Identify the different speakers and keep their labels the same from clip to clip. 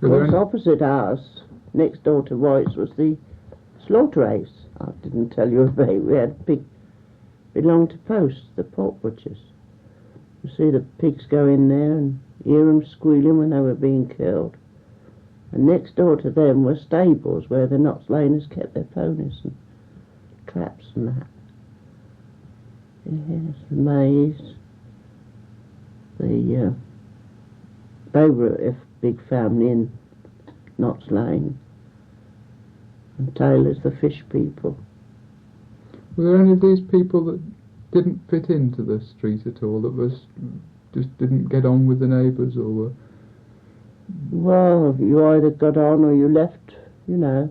Speaker 1: Of course, opposite ours, next door to White's, was the slaughterhouse. I didn't tell you about it. We had a pig, belonged to Post, the pork butchers. You see the pigs go in there and hear them squealing when they were being killed. And next door to them were stables where the Knots laners kept their ponies and traps and that. Yes, the maize. They were a big family in Knots Lane. And Taylor's the fish people.
Speaker 2: Were there any of these people that didn't fit into the street at all, that just didn't get on with the neighbours, or were...
Speaker 1: Well, you either got on or you left, you know.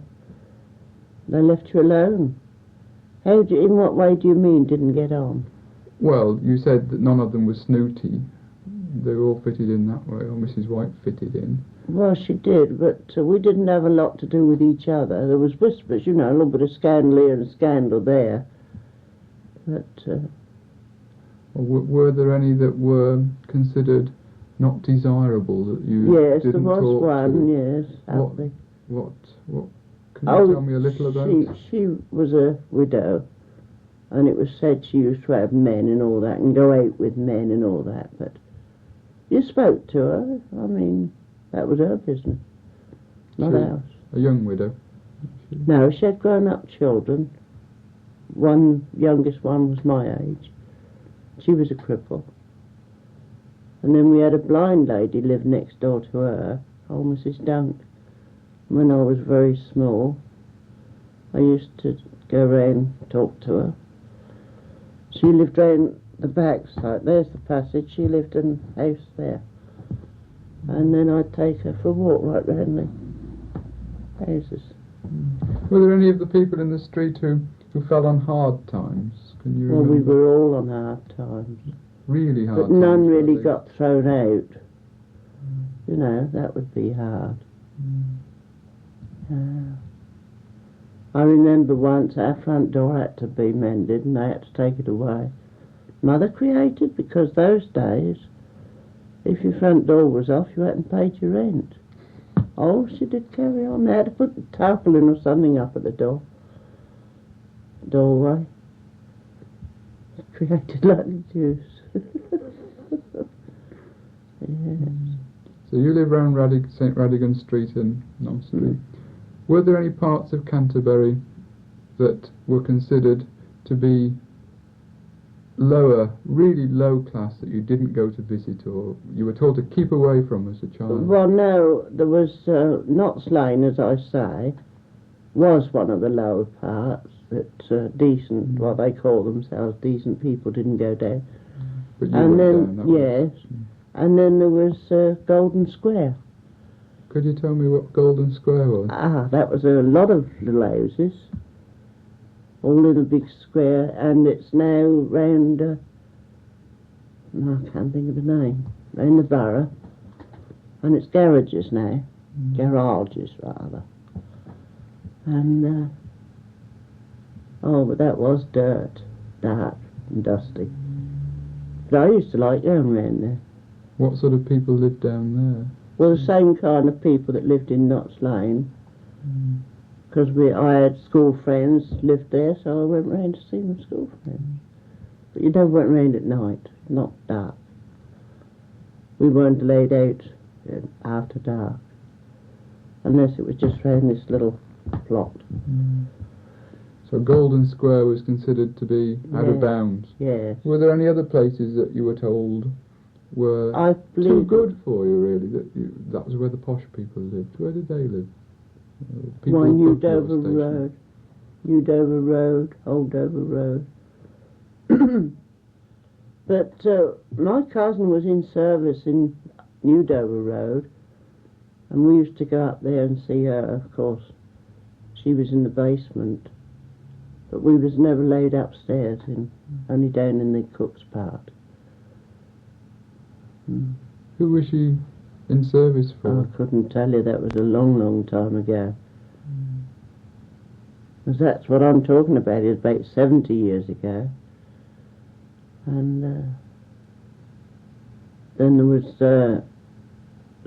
Speaker 1: They left you alone. In what way do you mean didn't get on?
Speaker 2: Well, you said that none of them was snooty. They were all fitted in that way, or Mrs. White fitted in.
Speaker 1: Well, she did, but we didn't have a lot to do with each other. There was whispers, you know, a little bit of scandal here and scandal there. But...
Speaker 2: were there any that were considered not desirable that you
Speaker 1: yes,
Speaker 2: didn't talk to?
Speaker 1: Yes, there was one, yes.
Speaker 2: What? Can you tell me a little about?
Speaker 1: She was a widow, and it was said she used to have men and all that, and go out with men and all that, but you spoke to her. I mean, that was her business, not ours.
Speaker 2: A young widow?
Speaker 1: No, she had grown-up children. Youngest one was my age. She was a cripple. And then we had a blind lady lived next door to her, old Mrs. Dunk. When I was very small, I used to go round and talk to her. She lived round the back side. There's the passage. She lived in a house there. And then I'd take her for a walk right round the houses.
Speaker 2: Were there any of the people in the street who fell on hard times? Can you remember?
Speaker 1: Well, we were all on hard times.
Speaker 2: Really hard times?
Speaker 1: But none really got thrown out. You know, that would be hard. I remember once our front door had to be mended and they had to take it away. Mother created, because those days, if your front door was off, you hadn't paid your rent. Oh, she did carry on. They had to put a tarpaulin or something up at the doorway. Created like the Jews. Yes.
Speaker 2: So you live around St Radigan Street in Knoll Street. Were there any parts of Canterbury that were considered to be lower, really low class, that you didn't go to visit, or you were told to keep away from as a child?
Speaker 1: Well, no, there was Knots Lane, as I say, was one of the lower parts that decent, what they call themselves, decent people didn't go down.
Speaker 2: But you went down,
Speaker 1: yes, and then there was Golden Square.
Speaker 2: Could you tell me what Golden Square was?
Speaker 1: That was a lot of little houses, all in a big square, and it's now round, I can't think of the name, in the borough, and it's garages now, garages rather, and, but that was dark and dusty. But I used to like going round there.
Speaker 2: What sort of people lived down there?
Speaker 1: Well, the same kind of people that lived in Knots Lane, because I had school friends lived there, so I went round to see my school friends. But you never went round at night, not dark. We weren't allowed out after dark, unless it was just round this little plot.
Speaker 2: So Golden Square was considered to be out of bounds?
Speaker 1: Yes.
Speaker 2: Were there any other places that you were told were too good for you, really, that was where the posh people lived? Where did they live?
Speaker 1: New Dover Road, Old Dover Road. But my cousin was in service in New Dover Road, and we used to go up there and see her, of course. She was in the basement, but we was never laid upstairs, only down in the cook's part.
Speaker 2: Who was she in service for?
Speaker 1: I couldn't tell you. That was a long, long time ago. Because that's what I'm talking about. It's about 70 years ago. And then there was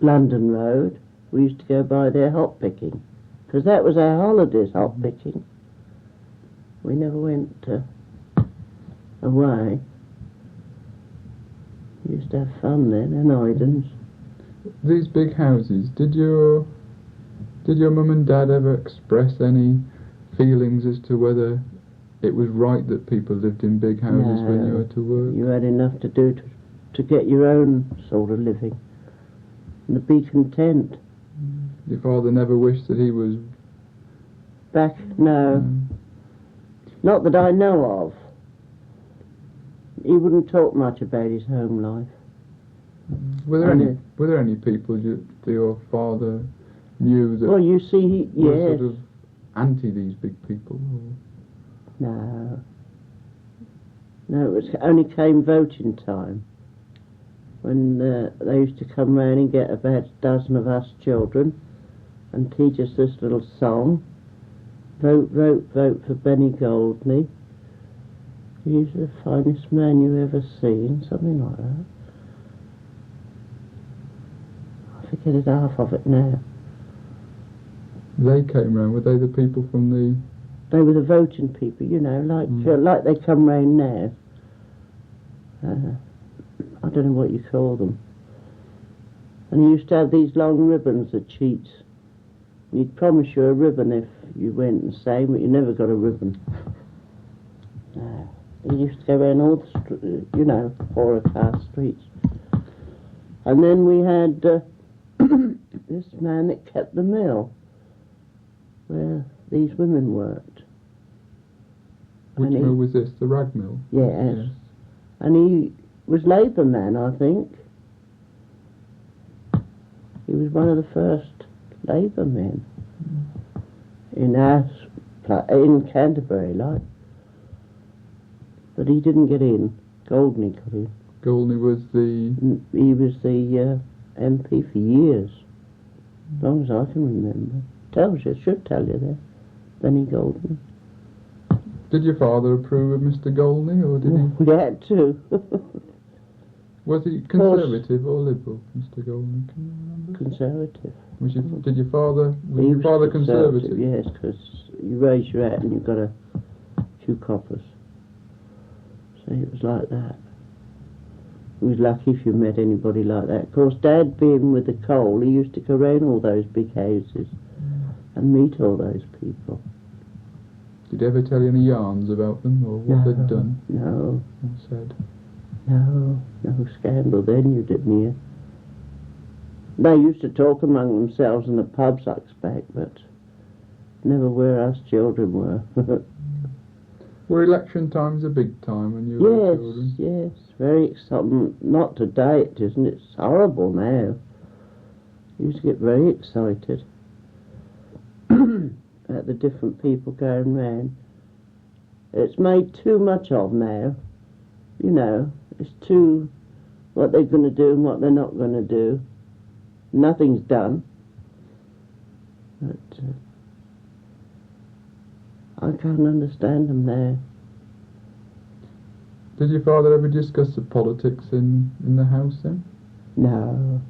Speaker 1: London Road, We used to go by there hop picking, because that was our holidays, hop picking. We never went away. We used to have fun then in Idens.
Speaker 2: These big houses, did your mum and dad ever express any feelings as to whether it was right that people lived in big houses when you were to work?
Speaker 1: You had enough to do to get your own sort of living and to be content.
Speaker 2: Your father never wished that he was...
Speaker 1: Back? No. Not that I know of. He wouldn't talk much about his home life.
Speaker 2: Were there any people that your father knew that
Speaker 1: well, you see,
Speaker 2: were
Speaker 1: yes.
Speaker 2: sort of anti these big people? Or?
Speaker 1: No. No, it was only came voting time, when they used to come round and get about a dozen of us children and teach us this little song. Vote, vote, vote for Benny Goldney. He's the finest man you ever seen, something like that. I forget it, half of it now.
Speaker 2: They came round, were they the people from the...
Speaker 1: They were the voting people, you know, like they come round now. I don't know what you call them. And he used to have these long ribbons of cheats. He'd promise you a ribbon if you went and sang, but you never got a ribbon. He used to go around all the, four-car streets. And then we had this man that kept the mill, where these women worked.
Speaker 2: Which mill was this? The rag mill?
Speaker 1: Yes. And he was Labour man, I think. He was one of the first Labour men in Canterbury, like. But he didn't get in. Goldney got in.
Speaker 2: Goldney was the...
Speaker 1: He was the MP for years, as long as I can remember. Tells you, should tell you there. Benny Goldney.
Speaker 2: Did your father approve of Mr. Goldney, or did he?
Speaker 1: We had to.
Speaker 2: Was he conservative or liberal, Mr. Goldney? Can you remember?
Speaker 1: Conservative.
Speaker 2: Did your father? Was your father conservative?
Speaker 1: Yes, because you raise your hat and you've got a few coppers. So it was like that. He was lucky if you met anybody like that. Of course, Dad being with the coal, he used to go around all those big houses and meet all those people.
Speaker 2: Did he ever tell you any yarns about them or what they'd done?
Speaker 1: No.
Speaker 2: Or said?
Speaker 1: No scandal then, you didn't hear. They used to talk among themselves in the pubs, I expect, but never where us children were.
Speaker 2: Were election times a big time when you were children?
Speaker 1: Yes, very exciting. Not today, it isn't. It's horrible now. You used to get very excited at the different people going round. It's made too much of now. You know, it's too what they're going to do and what they're not going to do. Nothing's done. But I can't understand them now.
Speaker 2: Did your father ever discuss the politics in the house then?
Speaker 1: No.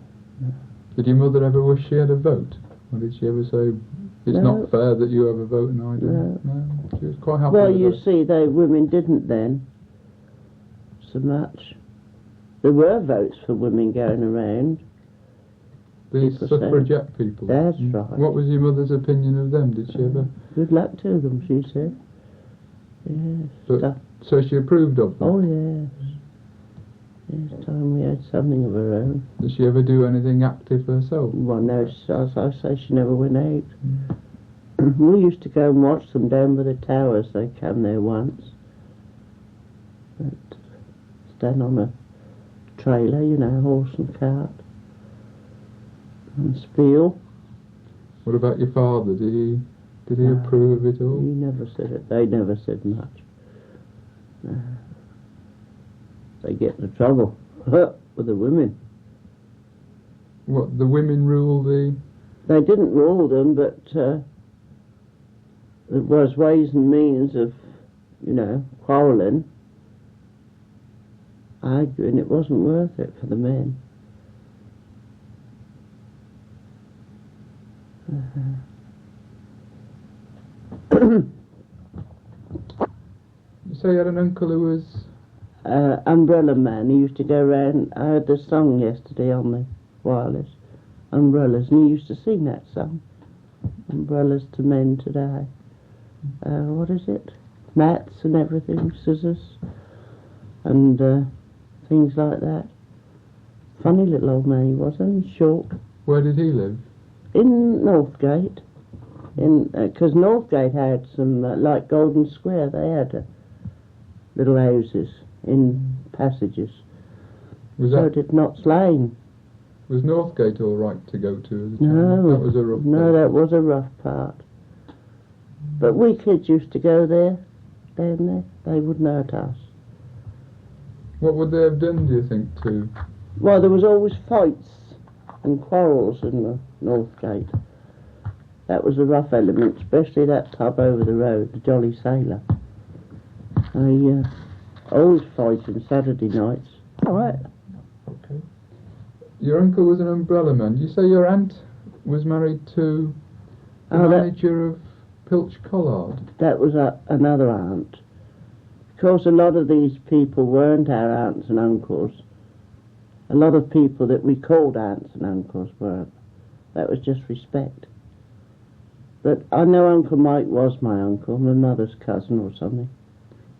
Speaker 2: Did your mother ever wish she had a vote? Or did she ever say, it's not fair that you have a vote and I don't? No. She was quite happy
Speaker 1: Well,
Speaker 2: with
Speaker 1: you
Speaker 2: that.
Speaker 1: see, they women didn't then so much. There were votes for women going around.
Speaker 2: The
Speaker 1: people
Speaker 2: suffragette people.
Speaker 1: That's right.
Speaker 2: What was your mother's opinion of them? Did she ever?
Speaker 1: Good luck to them, she said. Yes.
Speaker 2: So she approved of them?
Speaker 1: Oh, yes. Yes, time we had something of her own.
Speaker 2: Did she ever do anything active herself?
Speaker 1: Well, no, as I say, she never went out. We used to go and watch them down by the towers. They came there once. But stand on a trailer, you know, horse and cart. And spiel.
Speaker 2: What about your father? Did he approve of it all?
Speaker 1: He never said it. They never said much. They get into trouble with the women.
Speaker 2: What, the women rule the...
Speaker 1: They didn't rule them, but there was ways and means of, you know, quarrelling, arguing. It wasn't worth it for the men.
Speaker 2: You say you had an uncle who was...
Speaker 1: Umbrella man. He used to go round. I heard the song yesterday on the wireless. Umbrellas, and he used to sing that song. Umbrellas to men today. What is it? Mats and everything, scissors, and things like that. Funny little old man he was, only short.
Speaker 2: Where did he live?
Speaker 1: In Northgate. Because Northgate had some, like Golden Square, they had little houses in passages. So did Knott's Lane.
Speaker 2: Was Northgate all right to go to?
Speaker 1: No,
Speaker 2: that was a rough
Speaker 1: no,
Speaker 2: part.
Speaker 1: that was a rough part. But we kids used to go there, down there. They wouldn't hurt us.
Speaker 2: What would they have done, do you think, to...
Speaker 1: Well, there was always fights and quarrels in the Northgate. That was a rough element, especially that pub over the road, the Jolly Sailor. They always fighting Saturday nights. All right.
Speaker 2: Okay. Your uncle was an umbrella man. You say your aunt was married to the manager of Pilch Collard?
Speaker 1: That was another aunt. Of course, a lot of these people weren't our aunts and uncles. A lot of people that we called aunts and uncles weren't. That was just respect. But I know Uncle Mike was my uncle, my mother's cousin or something.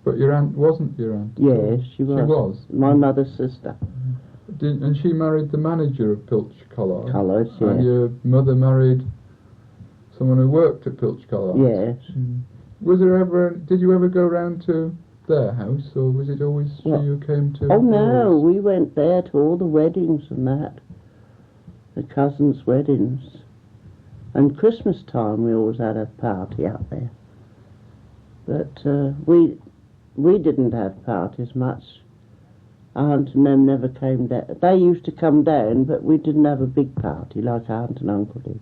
Speaker 2: But your aunt wasn't your aunt?
Speaker 1: Yes, she was.
Speaker 2: She was?
Speaker 1: My mother's sister.
Speaker 2: And she married the manager of Pilch Collard?
Speaker 1: Collard, yes.
Speaker 2: And your mother married someone who worked at Pilch Collard?
Speaker 1: Yes.
Speaker 2: Was there ever... Did you ever go round to their house, or was it always she who came to...
Speaker 1: Oh, no,
Speaker 2: yours?
Speaker 1: we went there to all the weddings and that. The cousins' weddings. And Christmas time we always had a party out there. But we didn't have parties much. Aunt and them never came down. They used to come down, but we didn't have a big party like Aunt and Uncle did.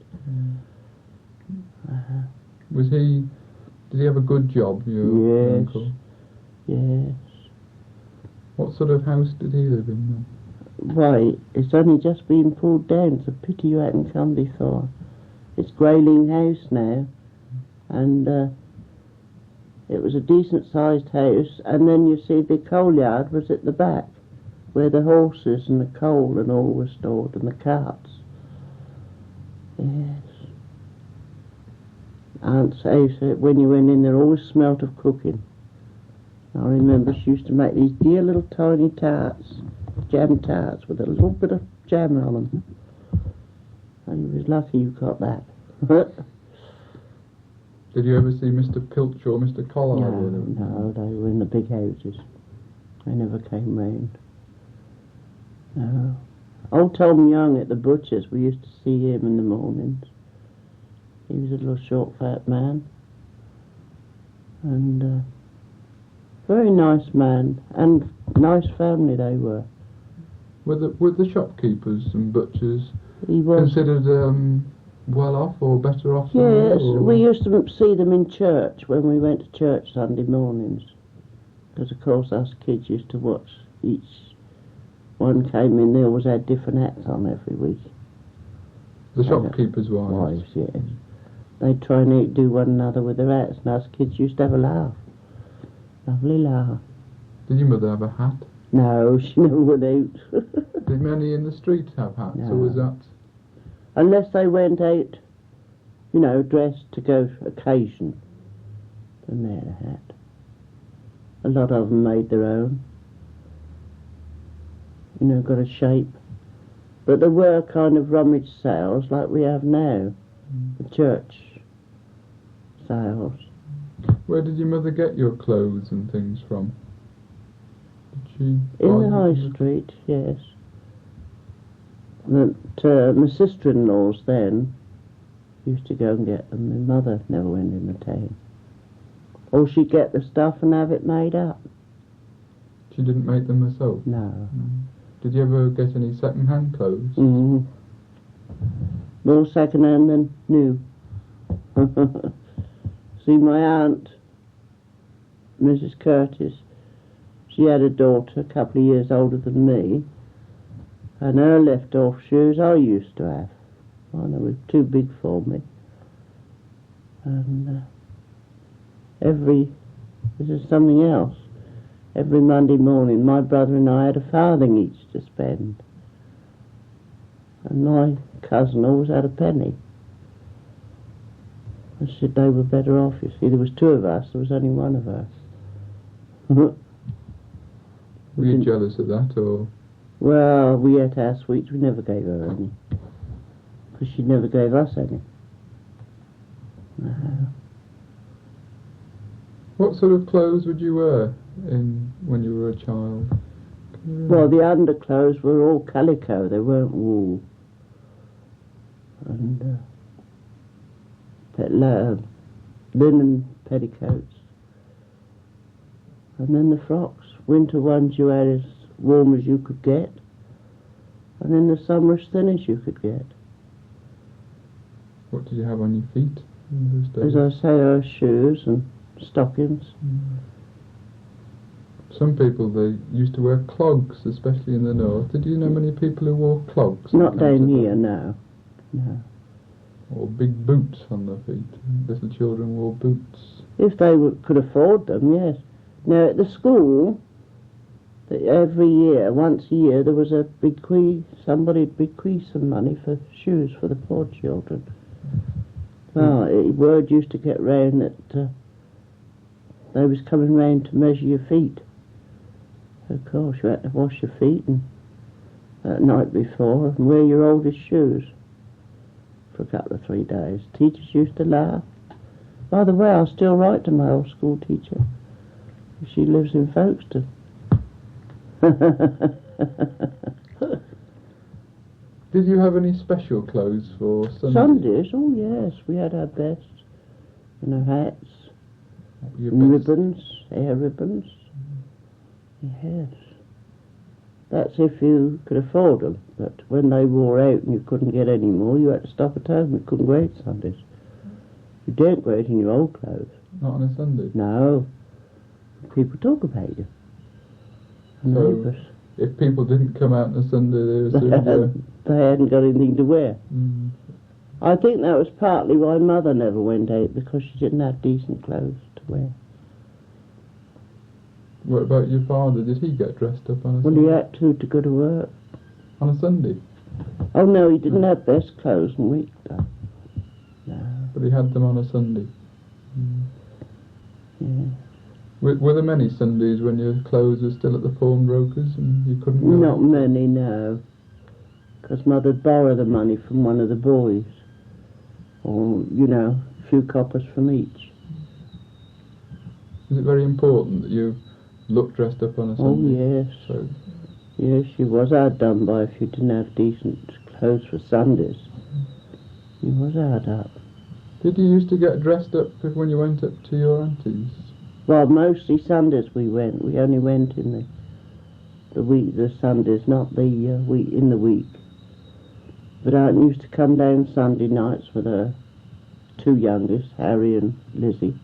Speaker 2: Was he... Did he have a good job, your uncle?
Speaker 1: Yes.
Speaker 2: What sort of house did he live in then?
Speaker 1: Why, it's only just been pulled down. It's a pity you hadn't come before. It's Grayling House now. And it was a decent-sized house. And then you see the coal yard was at the back, where the horses and the coal and all were stored, and the carts. Yes. Aunt's house, when you went in there, always smelt of cooking. I remember she used to make these dear little tiny tarts, jam tarts, with a little bit of jam on them. And you was lucky you got that.
Speaker 2: Did you ever see Mr. Pilch or Mr. Collard?
Speaker 1: No, they were in the big houses. They never came round. No. Old Tom Young at the butcher's, we used to see him in the mornings. He was a little short, fat man. And very nice man, and nice family they were.
Speaker 2: Were the shopkeepers and butchers
Speaker 1: He was
Speaker 2: considered well off or better off?
Speaker 1: Yes,
Speaker 2: or?
Speaker 1: we used to see them in church when we went to church Sunday mornings. Because of course us kids used to watch each one came in, they always had different hats on every week.
Speaker 2: The shopkeepers' wives?
Speaker 1: Yes. They'd try and do one another with their hats, and us kids used to have a laugh. Lovely laugh.
Speaker 2: Did your mother have a hat?
Speaker 1: No, she never went out.
Speaker 2: Did many in the street have hats,
Speaker 1: No.
Speaker 2: or was that...
Speaker 1: Unless they went out, you know, dressed to go for occasion, then they had a hat. A lot of them made their own. You know, got a shape. But there were kind of rummage sales like we have now. The church sales.
Speaker 2: Where did your mother get your clothes and things from? Did she...
Speaker 1: In the high street, yes. But my sister-in-laws then used to go and get them. My mother never went in the town. Or she'd get the stuff and have it made up.
Speaker 2: She didn't make them herself?
Speaker 1: No.
Speaker 2: Did you ever get any second-hand clothes?
Speaker 1: Mm-hmm. More second-hand than new. See, my aunt, Mrs. Curtis, she had a daughter a couple of years older than me, and her left-off shoes I used to have. Oh, they were too big for me. And this is something else. Every Monday morning, my brother and I had a farthing each to spend. And my cousin always had a penny. I said they were better off, you see. There was two of us, there was only one of us.
Speaker 2: Were you jealous of that, or...?
Speaker 1: Well, we ate our sweets, we never gave her any. Because she never gave us any. No.
Speaker 2: What sort of clothes would you wear when you were a child?
Speaker 1: Well, the underclothes were all calico, they weren't wool. And linen petticoats. And then the frocks. Winter ones you had as warm as you could get. And then the summer as thin as you could get.
Speaker 2: What did you have on your feet in those days?
Speaker 1: As I say, our shoes and stockings.
Speaker 2: Some people, they used to wear clogs, especially in the north. Did you know many people who wore clogs?
Speaker 1: Not down here, no. No.
Speaker 2: Or big boots on their feet. Little children wore boots.
Speaker 1: If they could afford them, yes. Now, at the school, every year, once a year, there was somebody'd bequeath some money for shoes for the poor children. Well, word used to get round that they was coming round to measure your feet. Of course, you had to wash your feet that night before and wear your oldest shoes for a couple of 3 days. Teachers used to laugh. By the way, I still write to my old school teacher. She lives in Folkestone.
Speaker 2: Did you have any special clothes for Sundays?
Speaker 1: Sundays? Oh yes, we had our best. And our hats. And ribbons, hair ribbons. Yes. That's if you could afford them. But when they wore out and you couldn't get any more, you had to stop at home. You couldn't go out Sundays. You daren't go out in your old clothes.
Speaker 2: Not on a Sunday?
Speaker 1: No. People talk about you.
Speaker 2: So, if people didn't come out on a Sunday,
Speaker 1: they hadn't got anything to wear.
Speaker 2: Mm.
Speaker 1: I think that was partly why Mother never went out, because she didn't have decent clothes to wear.
Speaker 2: What about your father? Did he get dressed up on a Sunday?
Speaker 1: Well, he had to go to work.
Speaker 2: On a Sunday?
Speaker 1: Oh, no, he didn't have best clothes on weekday. No.
Speaker 2: But he had them on a Sunday? Mm.
Speaker 1: Yeah.
Speaker 2: Were there many Sundays when your clothes were still at the pawnbrokers and you couldn't go?
Speaker 1: Not many, no. Because Mother'd borrow the money from one of the boys. Or, a few coppers from each.
Speaker 2: Is it very important that you look dressed up on a Sunday?
Speaker 1: Oh, yes.
Speaker 2: So,
Speaker 1: yes, you was hard done by if you didn't have decent clothes for Sundays. You was hard up.
Speaker 2: Did you used to get dressed up when you went up to your aunties?
Speaker 1: Well, mostly Sundays we went. We only went in the Sundays, not the week in the week. But Aunt used to come down Sunday nights with her two youngest, Harry and Lizzie.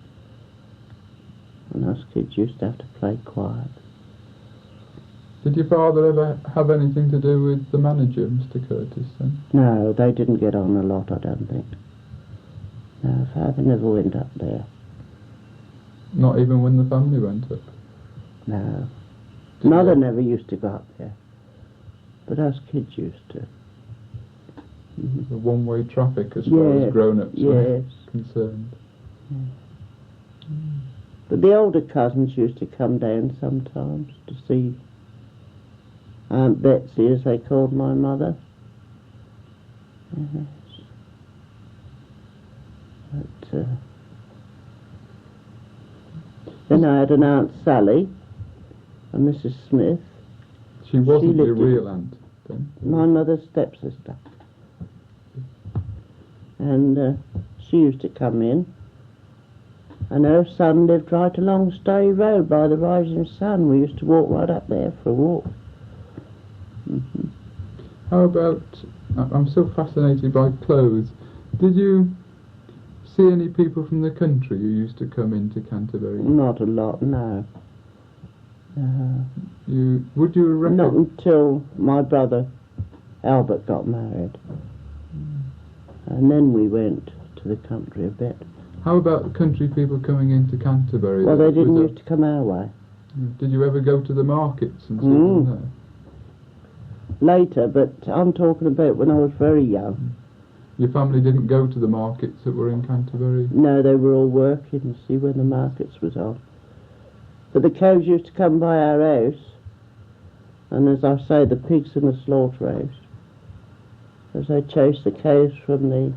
Speaker 1: And us kids used to have to play quiet.
Speaker 2: Did your father ever have anything to do with the manager, Mr. Curtis, then?
Speaker 1: No, they didn't get on a lot, I don't think. No, Father never went up there.
Speaker 2: Not even when the family went up?
Speaker 1: No. Mother never used to go up there. But us kids used to.
Speaker 2: The one-way traffic as far as grown-ups were concerned.
Speaker 1: Yeah. But the older cousins used to come down sometimes to see Aunt Betsy, as they called my mother. Yes. But then I had an Aunt Sally, a Mrs. Smith.
Speaker 2: She wasn't your real aunt, then?
Speaker 1: My mother's stepsister. And she used to come in. And her son lived right along Stay Road by the rising sun. We used to walk right up there for a walk. Mm-hmm.
Speaker 2: How about, I'm so fascinated by clothes. Did you see any people from the country who used to come into Canterbury?
Speaker 1: Not a lot, no.
Speaker 2: Would you reckon?
Speaker 1: Not until my brother Albert got married. And then we went to the country a bit.
Speaker 2: How about country people coming into Canterbury?
Speaker 1: Well, they didn't
Speaker 2: Was
Speaker 1: used to come our way.
Speaker 2: Did you ever go to the markets and see them there?
Speaker 1: Later, but I'm talking about when I was very young.
Speaker 2: Your family didn't go to the markets that were in Canterbury?
Speaker 1: No, they were all working, you see, when the markets was on. But the cows used to come by our house, and as I say, the pigs in the slaughterhouse, as they chased the cows from the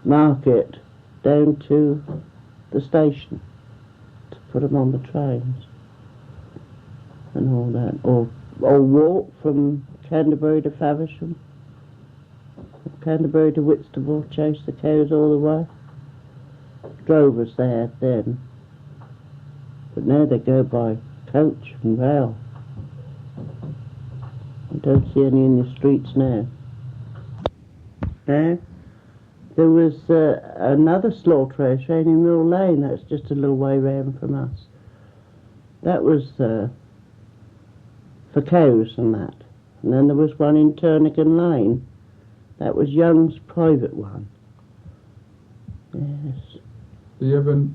Speaker 1: market down to the station to put them on the trains and all that, or walk from Canterbury to Faversham, from Canterbury to Whitstable, chase the cows all the way. Drovers they had then, but now they go by coach and rail. I don't see any in the streets now. Now, there was another slaughterhouse round in Mill Lane. That's just a little way round from us. That was for cows and that. And then there was one in Turnigan Lane. That was Young's private one. Yes.
Speaker 2: Do you ever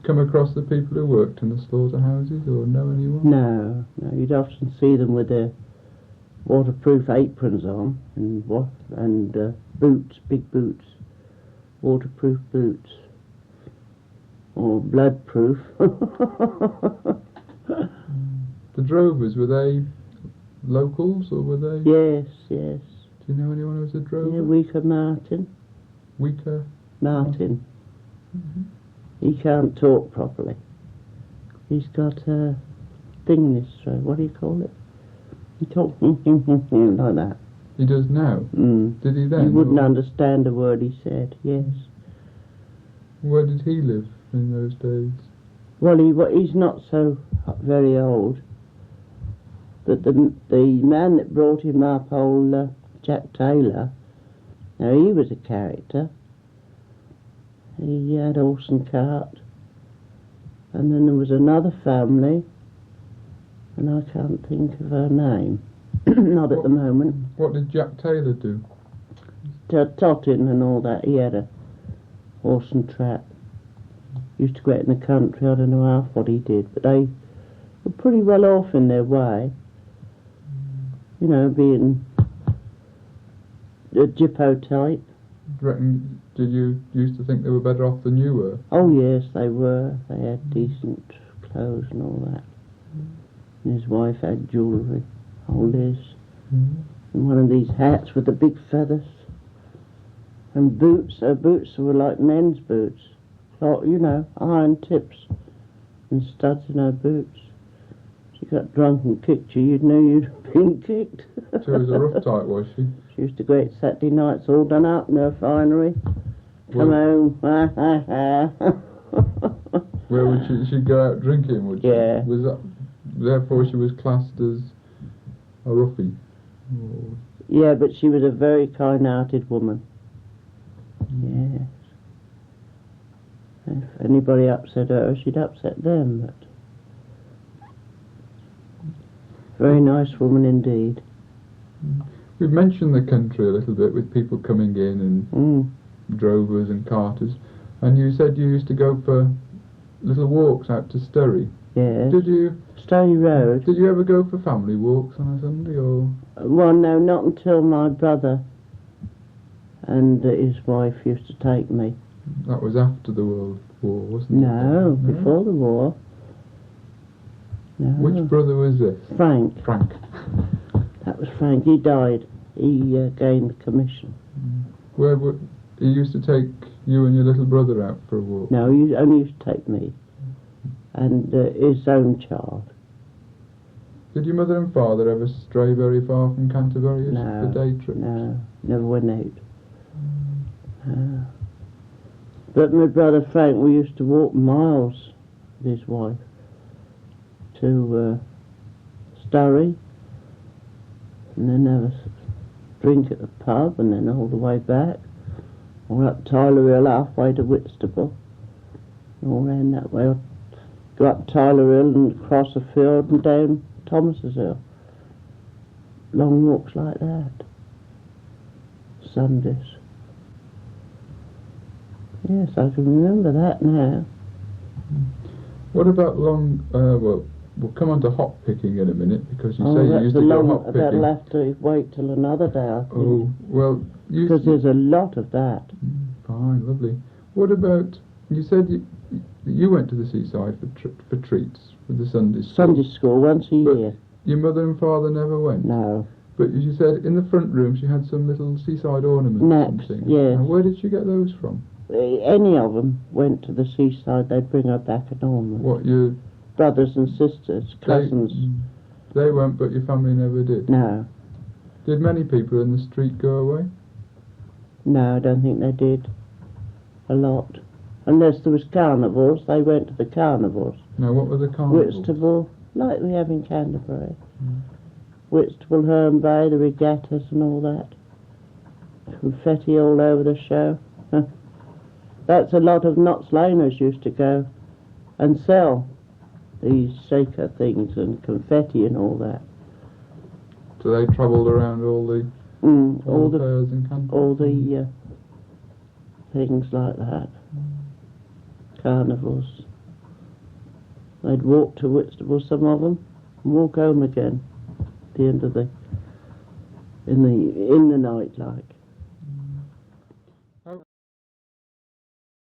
Speaker 2: come across the people who worked in the slaughterhouses or know anyone?
Speaker 1: No, you'd often see them with their waterproof aprons on and boots, big boots, waterproof boots, or bloodproof.
Speaker 2: The drovers, were they locals or were they?
Speaker 1: Yes.
Speaker 2: Do you know anyone who was a drover?
Speaker 1: Yeah, Weaker Martin.
Speaker 2: Weaker
Speaker 1: Martin. He can't talk properly. He's got a thing in his throat. What do you call it? He talks like that.
Speaker 2: He does now? Did he then?
Speaker 1: You wouldn't understand a word he said, yes.
Speaker 2: Where did he live in those days?
Speaker 1: Well, he's not so very old. But the man that brought him up, old Jack Taylor, now he was a character. He had horse and cart. And then there was another family, and I can't think of her name. Not at the moment.
Speaker 2: What did Jack Taylor do?
Speaker 1: Totting and all that. He had a horse and trap. Used to go out in the country. I don't know half what he did, but they were pretty well off in their way. You know, being a Jippo type.
Speaker 2: Did you used to think they were better off than you were?
Speaker 1: Oh yes, they were. They had decent clothes and all that. And his wife had jewellery, old Liz, and one of these hats with the big feathers, and boots. Her boots were like men's boots, you know, iron tips and studs in her boots. She got drunk and kicked you, you'd know you'd been kicked.
Speaker 2: She was a rough type, was she?
Speaker 1: She used to go out Saturday nights all done up in her finery. Come home.
Speaker 2: Where would she'd go out drinking, would she?
Speaker 1: Yeah.
Speaker 2: Was that, therefore she was classed as a roughie? Or...
Speaker 1: Yeah, but she was a very kind-hearted woman. Yes. If anybody upset her, she'd upset them, but... Very nice woman indeed.
Speaker 2: We've mentioned the country a little bit with people coming in and drovers and carters, and you said you used to go for little walks out to Sturry.
Speaker 1: Yes.
Speaker 2: Did you?
Speaker 1: Sturry Road.
Speaker 2: Did you ever go for family walks on a Sunday, or?
Speaker 1: Well, no, not until my brother and his wife used to take me.
Speaker 2: That was after the World War, wasn't it?
Speaker 1: No, before the war. No.
Speaker 2: Which brother was this?
Speaker 1: Frank.
Speaker 2: Frank.
Speaker 1: That was Frank. He died. He gained the commission.
Speaker 2: Where he used to take you and your little brother out for a walk?
Speaker 1: No, he only used to take me and his own child.
Speaker 2: Did your mother and father ever stray very far from Canterbury
Speaker 1: No,
Speaker 2: for day trips?
Speaker 1: No, never went out. But my brother Frank, we used to walk miles with his wife to Sturry, and then have a drink at the pub, and then all the way back, or up Tyler Hill halfway to Whitstable, all round that way. Go up Tyler Hill and cross a field and down Thomas's Hill. Long walks like that. Sundays. Yes, I can remember that now.
Speaker 2: What about well, we'll come on to hop picking in a minute, because you say you
Speaker 1: that's
Speaker 2: used
Speaker 1: a
Speaker 2: to go
Speaker 1: long,
Speaker 2: hop picking.
Speaker 1: that'll have to wait till another day, I think.
Speaker 2: Oh, well,
Speaker 1: Because there's a lot of that.
Speaker 2: Fine, lovely. What about, you said you went to the seaside for treats for the Sunday school.
Speaker 1: Sunday school, once a
Speaker 2: But
Speaker 1: year.
Speaker 2: your mother and father never went?
Speaker 1: No.
Speaker 2: But you said in the front room she had some little seaside ornaments and
Speaker 1: Naps,
Speaker 2: things.
Speaker 1: yes.
Speaker 2: And where did she get those from?
Speaker 1: Any of them went to the seaside, they'd bring her back an ornament.
Speaker 2: What, your...
Speaker 1: Brothers and sisters, cousins.
Speaker 2: They went, but your family never did?
Speaker 1: No.
Speaker 2: Did many people in the street go away?
Speaker 1: No, I don't think they did. A lot. Unless there was carnivals, they went to the carnivals.
Speaker 2: Now, what were the carnivals?
Speaker 1: Whitstable, like we have in Canterbury. Whitstable, Herne Bay, the regattas and all that. Confetti all over the show. That's a lot of Knots Laners used to go and sell these shaker things and confetti and all that.
Speaker 2: So they travelled around all the fairs in Canterbury?
Speaker 1: All the things like that. Carnivals. They'd walk to Whitstable, some of them, and walk home again at the end of in the night, like.